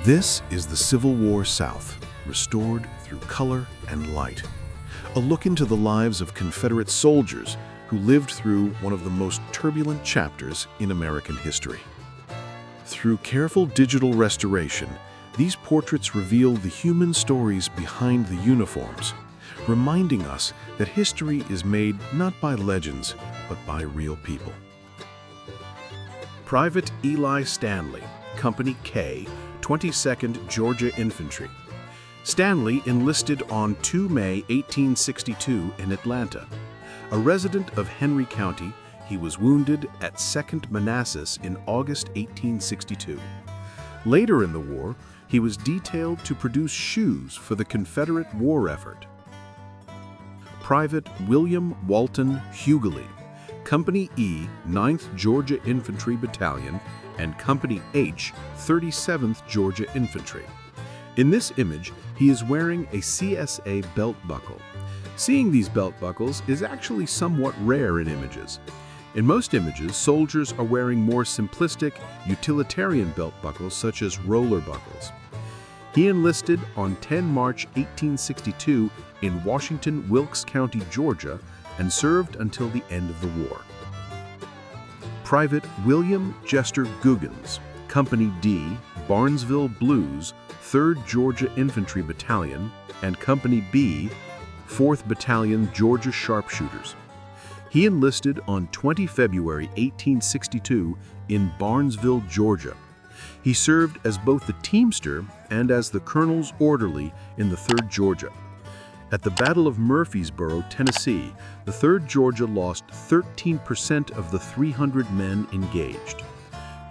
This is the Civil War South, restored through color and light. A look into the lives of Confederate soldiers who lived through one of the most turbulent chapters in American history. Through careful digital restoration, these portraits reveal the human stories behind the uniforms, reminding us that history is made not by legends, but by real people. Private Eli Stanley, Company K, 22nd Georgia Infantry. Stanley enlisted on 2 May 1862 in Atlanta. A resident of Henry County, he was wounded at 2nd Manassas in August 1862. Later in the war, he was detailed to produce shoes for the Confederate war effort. Private William Walton Hughley, Company E, 9th Georgia Infantry Battalion, and Company H, 37th Georgia Infantry. In this image, he is wearing a CSA belt buckle. Seeing these belt buckles is actually somewhat rare in images. In most images, soldiers are wearing more simplistic, utilitarian belt buckles such as roller buckles. He enlisted on 10 March 1862 in Washington, Wilkes County, Georgia, and served until the end of the war. Private William Jester Goggans, Company D, Barnesville Blues, 3rd Georgia Infantry Battalion, and Company B, 4th Battalion Georgia Sharpshooters. He enlisted on 20 February 1862 in Barnesville, Georgia. He served as both the teamster and as the colonel's orderly in the 3rd Georgia. At the Battle of Murfreesboro, Tennessee, the 3rd Georgia lost 13% of the 300 men engaged.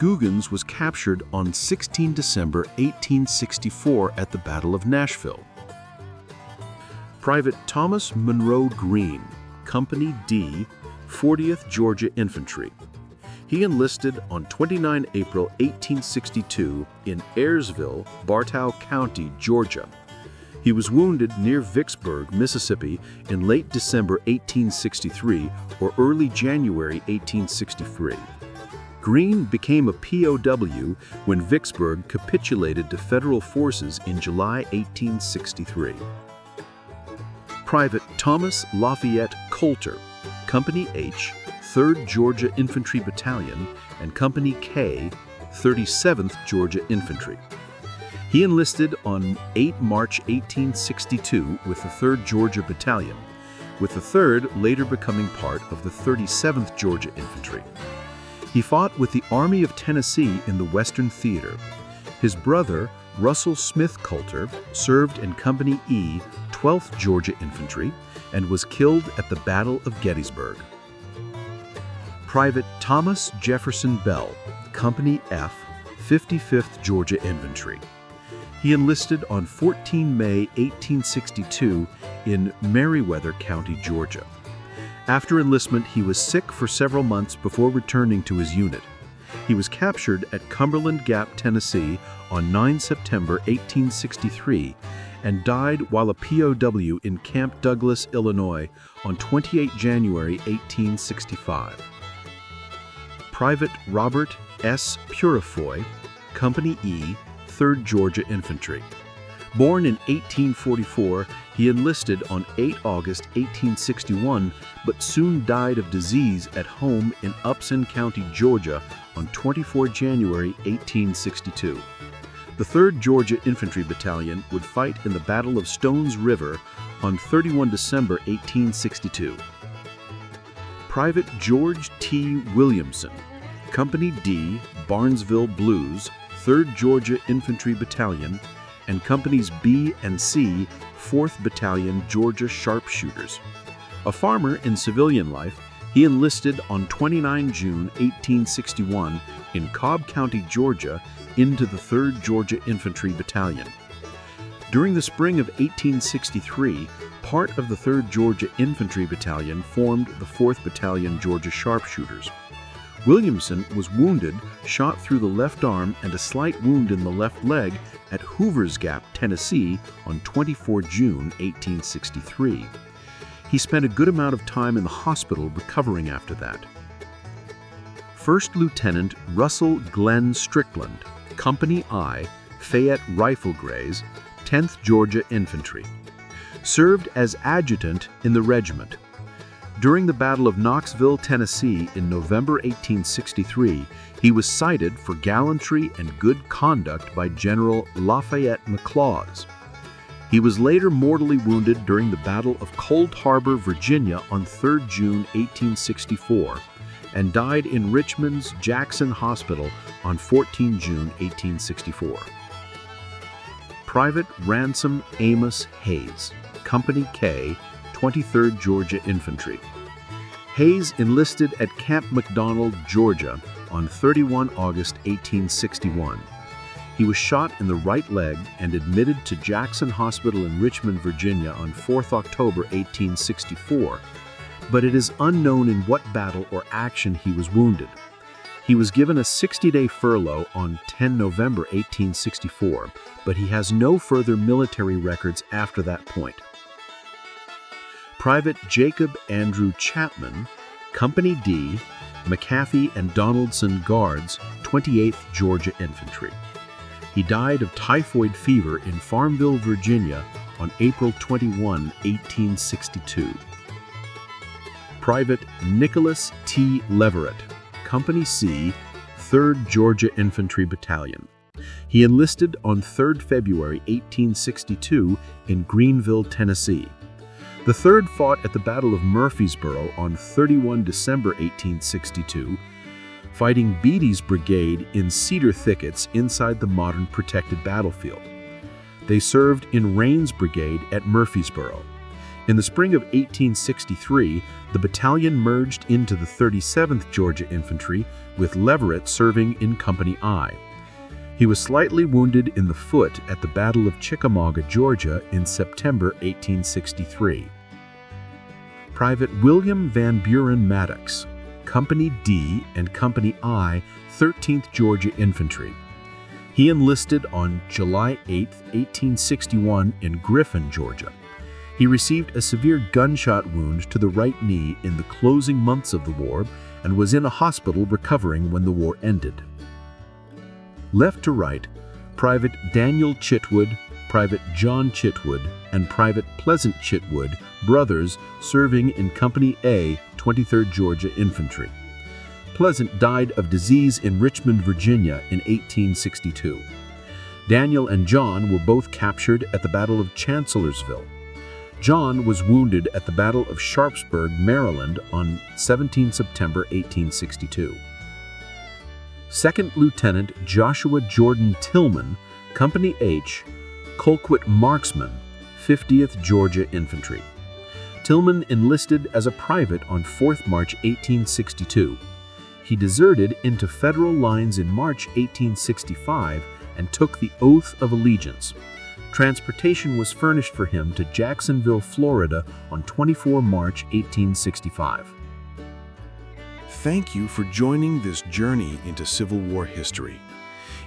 Goggans was captured on 16 December 1864 at the Battle of Nashville. Private Thomas Monroe Green, Company D, 40th Georgia Infantry. He enlisted on 29 April 1862 in Ayersville, Bartow County, Georgia. He was wounded near Vicksburg, Mississippi in late December 1863 or early January 1863. Green became a POW when Vicksburg capitulated to federal forces in July 1863. Private Thomas Lafayette Coulter, Company H, 3rd Georgia Infantry Battalion, and Company K, 37th Georgia Infantry. He enlisted on 8 March 1862 with the 3rd Georgia Battalion, with the 3rd later becoming part of the 37th Georgia Infantry. He fought with the Army of Tennessee in the Western Theater. His brother, Russell Smith Coulter, served in Company E, 12th Georgia Infantry, and was killed at the Battle of Gettysburg. Private Thomas Jefferson Bell, Company F, 55th Georgia Infantry. He enlisted on 14 May 1862 in Meriwether County, Georgia. After enlistment, he was sick for several months before returning to his unit. He was captured at Cumberland Gap, Tennessee on 9 September 1863 and died while a POW in Camp Douglas, Illinois on 28 January 1865. Private Robert S. Purifoy, Company E, 3rd Georgia Infantry. Born in 1844, he enlisted on 8 August 1861, but soon died of disease at home in Upson County, Georgia on 24 January 1862. The 3rd Georgia Infantry Battalion would fight in the Battle of Stones River on 31 December 1862. Private George T. Williamson, Company D, Barnesville Blues, 3rd Georgia Infantry Battalion, and Companies B and C, 4th Battalion Georgia Sharpshooters. A farmer in civilian life, he enlisted on 29 June 1861 in Cobb County, Georgia, into the 3rd Georgia Infantry Battalion. During the spring of 1863, part of the 3rd Georgia Infantry Battalion formed the 4th Battalion Georgia Sharpshooters. Williamson was wounded, shot through the left arm and a slight wound in the left leg at Hoover's Gap, Tennessee on 24 June 1863. He spent a good amount of time in the hospital recovering after that. First Lieutenant Russell Glenn Strickland, Company I, Fayette Rifle Greys, 10th Georgia Infantry. Served as adjutant in the regiment. During the Battle of Knoxville, Tennessee in November 1863, he was cited for gallantry and good conduct by General Lafayette McLaws. He was later mortally wounded during the Battle of Cold Harbor, Virginia on 3 June 1864 and died in Richmond's Jackson Hospital on 14 June 1864. Private Ransom Amos Hayes, Company K, 23rd Georgia Infantry. Hayes enlisted at Camp McDonald, Georgia on 31 August 1861. He was shot in the right leg and admitted to Jackson Hospital in Richmond, Virginia on 4th October 1864, but it is unknown in what battle or action he was wounded. He was given a 60-day furlough on 10 November 1864, but he has no further military records after that point. Private Jacob Andrew Chapman, Company D, McAfee and Donaldson Guards, 28th Georgia Infantry. He died of typhoid fever in Farmville, Virginia on April 21, 1862. Private Nicholas T. Leverett, Company C, 3rd Georgia Infantry Battalion. He enlisted on 3 February 1862 in Greenville, Tennessee. The 3rd fought at the Battle of Murfreesboro on 31 December 1862, fighting Beatty's brigade in cedar thickets inside the modern protected battlefield. They served in Rains' brigade at Murfreesboro. In the spring of 1863, the battalion merged into the 37th Georgia Infantry, with Leverett serving in Company I. He was slightly wounded in the foot at the Battle of Chickamauga, Georgia in September 1863. Private William Van Buren Maddox, Company D and Company I, 13th Georgia Infantry. He enlisted on July 8, 1861 in Griffin, Georgia. He received a severe gunshot wound to the right knee in the closing months of the war and was in a hospital recovering when the war ended. Left to right, Private Daniel Chitwood, Private John Chitwood, and Private Pleasant Chitwood, brothers, serving in Company A, 23rd Georgia Infantry. Pleasant died of disease in Richmond, Virginia in 1862. Daniel and John were both captured at the Battle of Chancellorsville. John was wounded at the Battle of Sharpsburg, Maryland on 17 September 1862. Second Lieutenant Joshua Jordan Tillman, Company H, Colquitt Marksman, 50th Georgia Infantry. Tillman enlisted as a private on 4th March 1862. He deserted into federal lines in March 1865 and took the oath of allegiance. Transportation was furnished for him to Jacksonville, Florida on 24 March 1865. Thank you for joining this journey into Civil War history.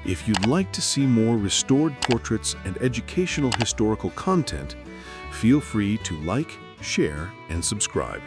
If you'd like to see more restored portraits and educational historical content, feel free to like, share, and subscribe.